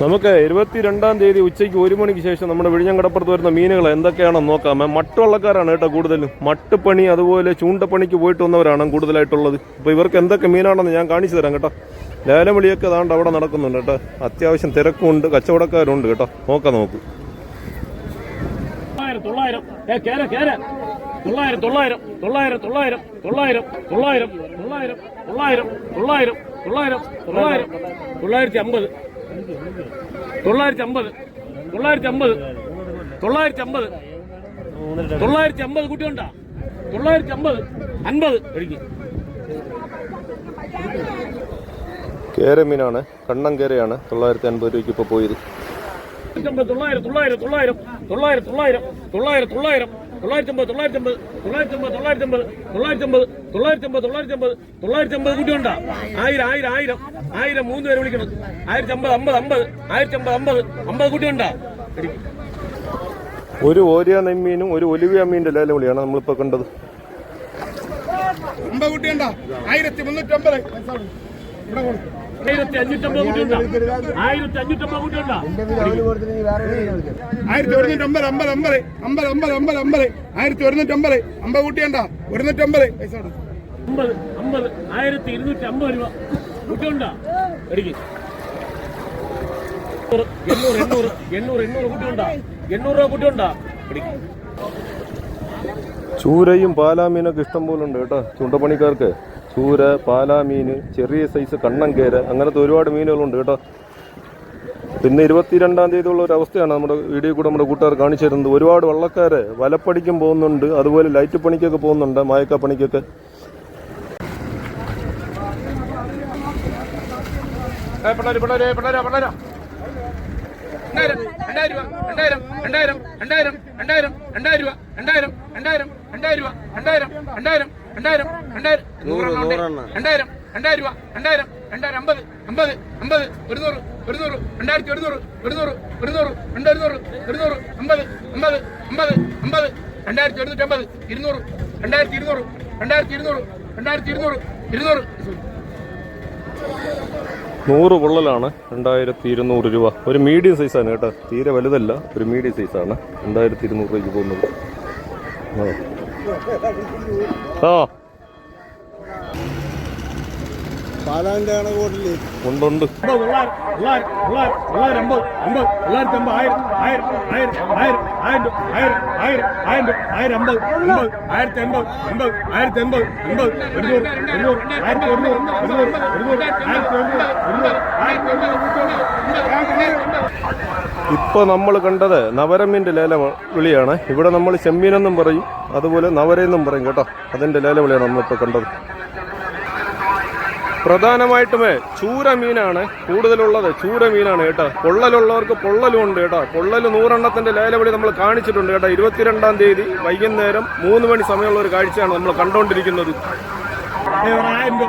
നമുക്ക് 22-ാം തീയതി ഉച്ചയ്ക്ക് 1 മണിക്ക് ശേഷം നമ്മുടെ വിഴിഞ്ഞം കടപ്പുറത്ത് വരുന്ന മീനുകൾ എന്തൊക്കെയാണെന്ന് നോക്കാം. മട്ടുവള്ളക്കാരാണ് കേട്ടോ കൂടുതലും. മട്ടുപണി അതുപോലെ ചൂണ്ടപ്പണിക്ക് പോയിട്ട് വന്നവരാണ് കൂടുതലായിട്ടുള്ളത്. അപ്പോൾ ഇവർക്ക് എന്തൊക്കെ മീനാണെന്ന് ഞാൻ കാണിച്ചു തരാം കേട്ടോ. ലേലവിളിയൊക്കെ അതാണ്ട് അവിടെ നടക്കുന്നുണ്ട് കേട്ടോ. അത്യാവശ്യം തിരക്കുണ്ട്, കച്ചവടക്കാരുണ്ട് കേട്ടോ. നോക്കാം നമുക്ക്. 950 കുട്ടിയുണ്ടാ? 950 50 കഴിക്കും. കേരമീനാണ്, കണ്ണൻ കേരയാണ് 950 രൂപയ്ക്ക് ഇപ്പോൾ പോയത്. 950 കുട്ടിയുണ്ടാ? 1000 3 പേര് വിളിക്കണം. 1050 കുട്ടിയുണ്ടാ? ഒരു ഓരിയ നെമ്മീനും ഒരു ഒലിവിയ മീനിന്റെ ലേലവിളിയാണ് നമ്മളിപ്പോ കണ്ടത്. 50 കുട്ടിയുണ്ടാ? 1350. 1550 കുട്ടിയുണ്ടാ? 1550 കുട്ടിയുണ്ടാ? 1150 50 കുട്ടിയുണ്ടാ? 150 പൈസ 1250 രൂപ കുട്ടിയുണ്ടാ? എടുക്കും. 800 കുട്ടിയുണ്ടാ? 800 രൂപ കുട്ടിയുണ്ടാ? എടുക്കും. ചൂരയും പാലാമീനൊക്കെ ഇഷ്ടം പോലെ ഉണ്ട് കേട്ടോ ചൂണ്ടപ്പണിക്കാർക്ക്. ചൂര, പാലാമീൻ, ചെറിയ സൈസ് കണ്ണൻകേര, അങ്ങനത്തെ ഒരുപാട് മീനുകളുണ്ട് കേട്ടോ. പിന്നെ 22-ാം തീയതി ഉള്ള ഒരു അവസ്ഥയാണ് നമ്മുടെ വീഡിയോ കൂടെ നമ്മുടെ കൂട്ടുകാർ കാണിച്ചു തരുന്നത്. ഒരുപാട് വള്ളക്കാര് വലപ്പടിക്കും പോകുന്നുണ്ട്, അതുപോലെ ലൈറ്റ് പണിക്കൊക്കെ പോകുന്നുണ്ട്, മായക്ക പണിക്കൊക്കെ. നൂറ് പൊള്ളലാണ് 2200 രൂപ. ഒരു മീഡിയം സൈസാണ് കേട്ടോ, തീരെ വലുതല്ല, ഒരു മീഡിയം സൈസാണ് 2200 രൂപയ്ക്ക് പോകുന്നത്. ആ പാലാന്റെ ആണ് കൂടുതൽ ഉണ്ട്. 1000 ഇപ്പൊ നമ്മൾ കണ്ടത് നവരമീന്റെ ലേല വിളിയാണ്. ഇവിടെ നമ്മൾ ചെമ്മീനെന്നും പറയും, അതുപോലെ നവരെന്നും പറയും കേട്ടോ. അതിന്റെ ലേല വിളിയാണ് നമ്മളിപ്പോൾ കണ്ടത്. പ്രധാനമായിട്ടുമേ ചൂര മീനാണ് കൂടുതലുള്ളത്. ചൂര മീനാണ് കേട്ടോ. പൊള്ളലുള്ളവർക്ക് പൊള്ളലും ഉണ്ട് കേട്ടോ. പൊള്ളല് 100 എണ്ണത്തിന്റെ ലേലവിളി നമ്മൾ കാണിച്ചിട്ടുണ്ട് കേട്ടോ. 22-ാം തീയതി വൈകുന്നേരം 3 മണി സമയമുള്ള ഒരു കാഴ്ചയാണ് നമ്മൾ കണ്ടുകൊണ്ടിരിക്കുന്നത്. 1000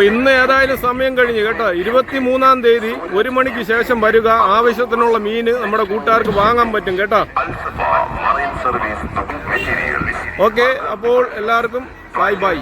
ഇന്ന് ഏതായാലും സമയം കഴിഞ്ഞു കേട്ടോ. 23-ാം തീയതി 1 മണിക്ക് ശേഷം വരിക. ആവശ്യത്തിനുള്ള മീന് നമ്മുടെ കൂട്ടുകാർക്ക് വാങ്ങാൻ പറ്റും കേട്ടോ. ഓക്കെ, അപ്പോൾ എല്ലാവർക്കും ബൈ ബൈ.